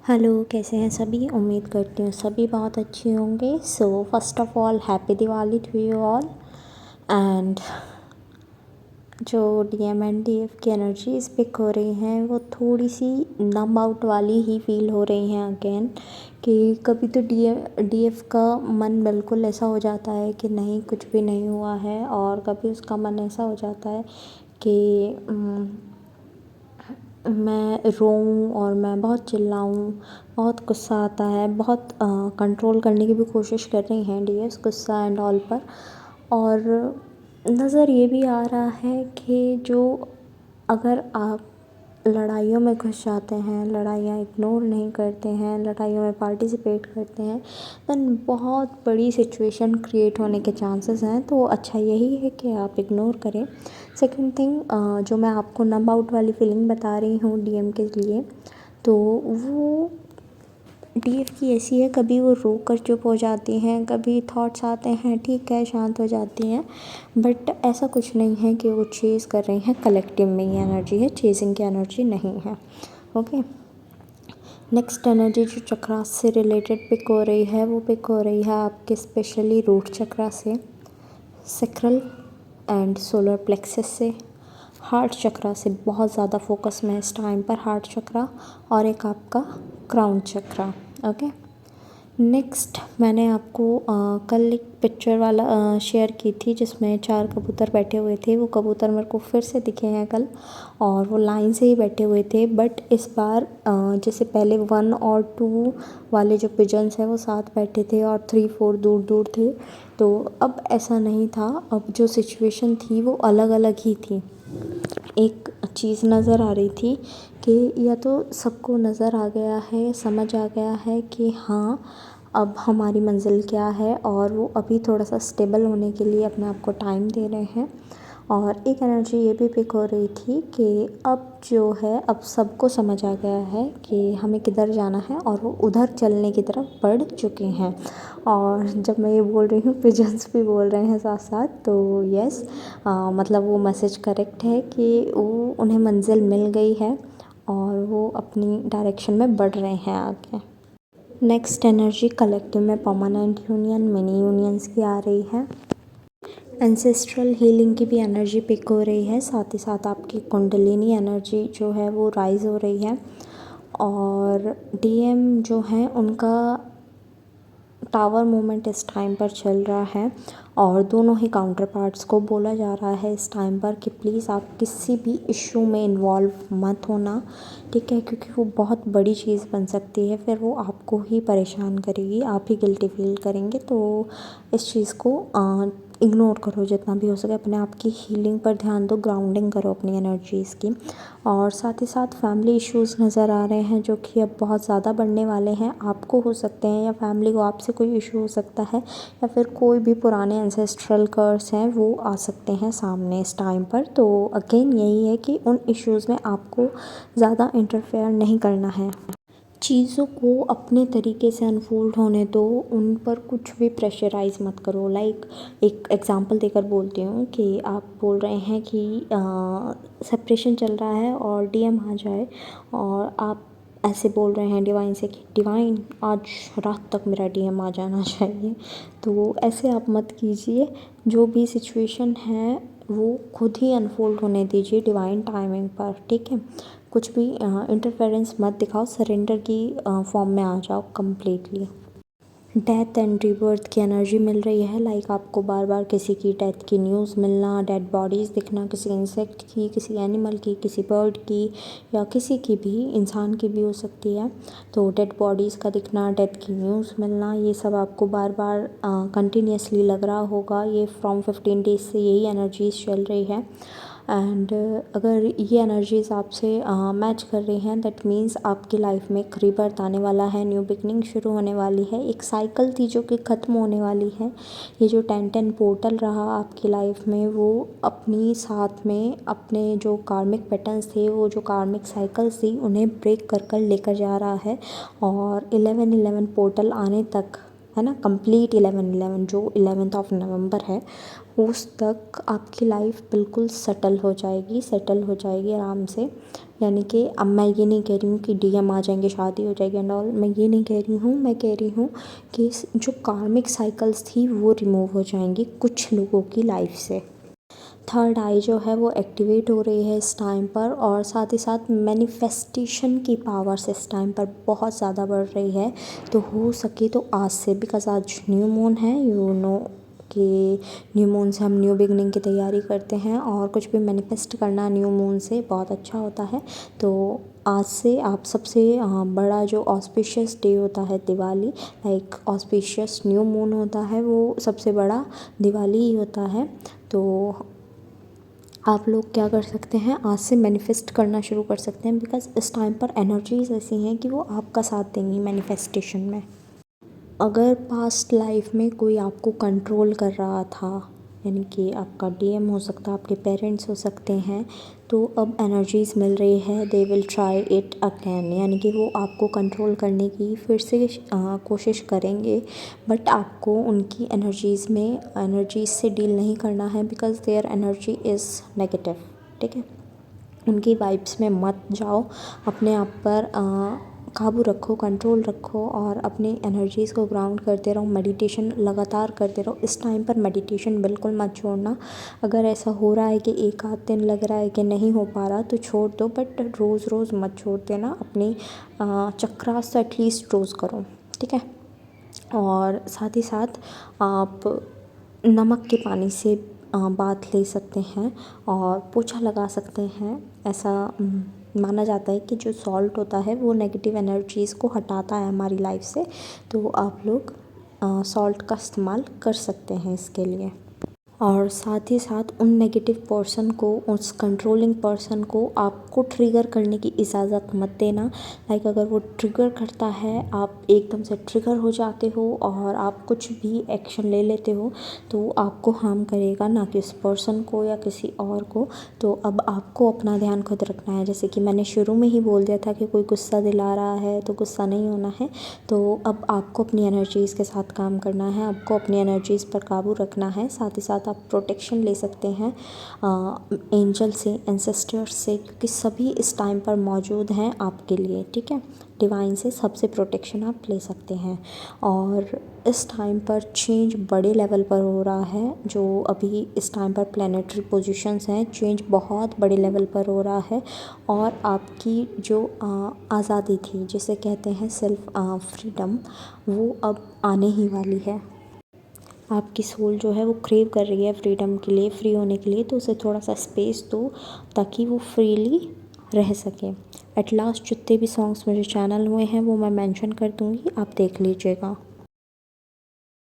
Hello, कैसे हैं सभी। उम्मीद करती हूँ सभी बहुत अच्छे होंगे। So first of all happy Diwali to you all. And जो डीएम एंड डीएफ की एनर्जीज पिक हो रही हैं वो थोड़ी सी नम आउट वाली ही फील हो रही हैं अगेन। कि कभी तो डीएफ का मन बिल्कुल ऐसा हो जाता है कि नहीं कुछ भी नहीं हुआ है, और कभी उसका मन ऐसा हो जाता है कि मैं रोऊँ और मैं बहुत चिल्लाऊँ, बहुत गुस्सा आता है, बहुत कंट्रोल करने की भी कोशिश कर रही हैं डीएस गुस्सा एंड ऑल पर। और नज़र ये भी आ रहा है कि जो अगर आप लड़ाइयों में घुस जाते हैं, लड़ाइयाँ इग्नोर नहीं करते हैं, लड़ाइयों में पार्टिसिपेट करते हैं, देन बहुत बड़ी सिचुएशन क्रिएट होने के चांसेस हैं। तो अच्छा यही है कि आप इग्नोर करें। सेकंड थिंग, जो मैं आपको नम आउट वाली फीलिंग बता रही हूँ डीएम के लिए, तो वो डीएफ की ऐसी है, कभी वो रो कर चुप हो जाती हैं, कभी थॉट्स आते हैं ठीक है शांत हो जाती हैं, बट ऐसा कुछ नहीं है कि वो चेज़ कर रही हैं। कलेक्टिव में ये एनर्जी है, चेजिंग की एनर्जी नहीं है। ओके, नेक्स्ट एनर्जी जो चक्रास से रिलेटेड पिक हो रही है वो पिक हो रही है आपके स्पेशली रूट चक्रा से, सेक्रल एंड सोलर प्लेक्सस से, हार्ट चक्रा से बहुत ज़्यादा फोकस में इस टाइम पर हार्ट चक्रा, और एक आपका क्राउन चक्रा। ओके, नेक्स्ट मैंने आपको कल एक पिक्चर वाला शेयर की थी जिसमें 4 कबूतर बैठे हुए थे। वो कबूतर मेरे को फिर से दिखे हैं कल, और वो लाइन से ही बैठे हुए थे, बट इस बार जैसे पहले 1 और 2 वाले जो पिजन्स हैं वो साथ बैठे थे और 3 4 दूर दूर थे। तो अब ऐसा नहीं था, अब जो सिचुएशन थी वो अलग अलग ही थी। एक चीज़ नज़र आ रही थी कि या तो सबको नज़र आ गया है, समझ आ गया है कि हाँ अब हमारी मंज़िल क्या है, और वो अभी थोड़ा सा स्टेबल होने के लिए अपने आप को टाइम दे रहे हैं। और एक एनर्जी ये भी पिक हो रही थी कि अब जो है अब सबको समझ आ गया है कि हमें किधर जाना है, और वो उधर चलने की तरफ बढ़ चुके हैं। और जब मैं ये बोल रही हूँ पिजन्स भी बोल रहे हैं साथ साथ, तो यस, मतलब वो मैसेज करेक्ट है कि वो उन्हें मंजिल मिल गई है और वो अपनी डायरेक्शन में बढ़ रहे हैं आगे। नेक्स्ट एनर्जी कलेक्टिव में परमानेंट यूनियन, मिनी यूनियंस की आ रही है। एंसेस्ट्रल हीलिंग की भी एनर्जी पिक हो रही है, साथ ही साथ आपकी कुंडलिनी एनर्जी जो है वो राइज़ हो रही है। और डीएम जो है उनका टावर मूवमेंट इस टाइम पर चल रहा है, और दोनों ही काउंटर पार्ट्स को बोला जा रहा है इस टाइम पर कि प्लीज़ आप किसी भी इशू में इन्वॉल्व मत होना, ठीक है, क्योंकि वो बहुत बड़ी चीज़ बन सकती है, फिर वो आपको ही परेशान करेगी, आप ही गिल्टी फील करेंगे। तो इस चीज़ को इग्नोर करो जितना भी हो सके, अपने आप की हीलिंग पर ध्यान दो, ग्राउंडिंग करो अपनी एनर्जीज़ की। और साथ ही साथ फैमिली इश्यूज़ नज़र आ रहे हैं जो कि अब बहुत ज़्यादा बढ़ने वाले हैं, आपको हो सकते हैं या फैमिली को आपसे कोई इशू हो सकता है, या फिर कोई भी पुराने एंसेस्ट्रल कर्स हैं वो आ सकते हैं सामने इस टाइम पर। तो अगेन यही है कि उन इश्यूज़ में आपको ज़्यादा इंटरफेयर नहीं करना है, चीज़ों को अपने तरीके से अनफोल्ड होने दो, उन पर कुछ भी प्रेशराइज़ मत करो। लाइक एक एग्ज़ाम्पल देकर बोलती हूँ कि आप बोल रहे हैं कि सेपरेशन चल रहा है और डीएम आ जाए, और आप ऐसे बोल रहे हैं डिवाइन से कि डिवाइन आज रात तक मेरा डीएम आ जाना चाहिए। तो ऐसे आप मत कीजिए, जो भी सिचुएशन है वो खुद ही अनफोल्ड होने दीजिए डिवाइन टाइमिंग पर, ठीक है। कुछ भी इंटरफेरेंस मत दिखाओ, सरेंडर की फॉर्म में आ जाओ कम्प्लीटली। डेथ एंड रीबर्थ की एनर्जी मिल रही है, लाइक आपको बार बार किसी की डेथ की न्यूज़ मिलना, डेड बॉडीज़ दिखना, किसी इंसेक्ट की, किसी एनिमल की, किसी बर्ड की, या किसी की भी, इंसान की भी हो सकती है। तो डेड बॉडीज़ का दिखना, डेथ की न्यूज़ मिलना, ये सब आपको बार बार कंटिन्यूसली लग रहा होगा। ये फ्रॉम 15 डेज से यही एनर्जीज चल रही है। एंड अगर ये एनर्जीज़ आपसे मैच कर रही हैं, दैट मीन्स आपकी लाइफ में एक रीबर्थ आने वाला है, न्यू बिगनिंग शुरू होने वाली है, एक साइकिल थी जो कि ख़त्म होने वाली है। ये जो 10-10 पोर्टल रहा आपकी लाइफ में, वो अपनी साथ में अपने जो कार्मिक पैटर्न्स थे, वो जो कार्मिक साइकिल्स थी, उन्हें ब्रेक कर कर लेकर जा रहा है। और 11-11 पोर्टल आने तक, है ना, कंप्लीट 11-11 जो 11th ऑफ नवंबर है, उस तक आपकी लाइफ बिल्कुल सेटल हो जाएगी आराम से। यानी कि अब मैं ये नहीं कह रही हूँ कि डीएम आ जाएंगे, शादी हो जाएगी एंड ऑल, मैं ये नहीं कह रही हूँ। मैं कह रही हूँ कि जो कार्मिक साइकिल्स थी वो रिमूव हो जाएंगी कुछ लोगों की लाइफ से। थर्ड आई जो है वो एक्टिवेट हो रही है इस टाइम पर, और साथ ही साथ मैनिफेस्टेशन की पावर्स इस टाइम पर बहुत ज़्यादा बढ़ रही है। तो हो सके तो आज से, बिकॉज़ आज न्यू मून है, यू नो कि न्यू मून से हम न्यू बिगनिंग की तैयारी करते हैं, और कुछ भी मैनिफेस्ट करना न्यू मून से बहुत अच्छा होता है। तो आज से आप सबसे बड़ा जो ऑस्पिशियस डे होता है Diwali, like auspicious new moon होता है, वो सबसे बड़ा दिवाली ही होता है। तो आप लोग क्या कर सकते हैं, आज से मैनिफेस्ट करना शुरू कर सकते हैं, बिकॉज़ इस टाइम पर एनर्जीज ऐसी हैं कि वो आपका साथ देंगी मैनिफेस्टेशन में। अगर पास्ट लाइफ में कोई आपको कंट्रोल कर रहा था, यानी कि आपका डीएम हो सकता है, आपके पेरेंट्स हो सकते हैं, तो अब एनर्जीज़ मिल रही है, they will try it again, यानी कि वो आपको कंट्रोल करने की फिर से कोशिश करेंगे। बट आपको उनकी एनर्जीज़ से डील नहीं करना है, because their energy is negative. ठीक है, उनकी वाइब्स में मत जाओ, अपने आप पर काबू रखो, कंट्रोल रखो, और अपनी एनर्जीज़ को ग्राउंड करते रहो, मेडिटेशन लगातार करते रहो। इस टाइम पर मेडिटेशन बिल्कुल मत छोड़ना। अगर ऐसा हो रहा है कि एक आध दिन लग रहा है कि नहीं हो पा रहा तो छोड़ दो, बट रोज़ रोज़ मत छोड़ देना। अपनी चक्रास तो एटलीस्ट रोज़ करो, ठीक है। और साथ ही साथ आप नमक के पानी से बाथ ले सकते हैं और पोछा लगा सकते हैं। ऐसा माना जाता है कि जो सॉल्ट होता है वो नेगेटिव एनर्जीज़ को हटाता है हमारी लाइफ से। तो आप लोग सॉल्ट का इस्तेमाल कर सकते हैं इसके लिए। और साथ ही साथ उन नेगेटिव पर्सन को, उस कंट्रोलिंग पर्सन को आपको ट्रिगर करने की इजाज़त मत देना। लाइक अगर वो ट्रिगर करता है, आप एकदम से ट्रिगर हो जाते हो और आप कुछ भी एक्शन ले लेते हो, तो वो आपको हार्म करेगा, ना कि उस पर्सन को या किसी और को। तो अब आपको अपना ध्यान खुद रखना है। जैसे कि मैंने शुरू में ही बोल दिया था कि कोई गुस्सा दिला रहा है तो गुस्सा नहीं होना है। तो अब आपको अपनी एनर्जीज़ के साथ काम करना है, आपको अपनी एनर्जीज़ पर काबू रखना है। साथ ही साथ आप प्रोटेक्शन ले सकते हैं एंजल से, एंसेस्टर्स से, क्योंकि सभी इस टाइम पर मौजूद हैं आपके लिए। ठीक है, डिवाइन से सबसे प्रोटेक्शन आप ले सकते हैं। और इस टाइम पर चेंज बड़े लेवल पर हो रहा है। जो अभी इस टाइम पर प्लैनेटरी पोजीशंस हैं, चेंज बहुत बड़े लेवल पर हो रहा है। और आपकी जो आज़ादी थी, जिसे कहते हैं सेल्फ फ्रीडम, वो अब आने ही वाली है। आपकी सोल जो है वो क्रेव कर रही है फ्रीडम के लिए, फ्री होने के लिए। तो उसे थोड़ा सा स्पेस दो ताकि वो फ्रीली रह सके। एट लास्ट जितने भी सॉन्ग्स मेरे चैनल हुए हैं वो मैं मेंशन कर दूँगी, आप देख लीजिएगा।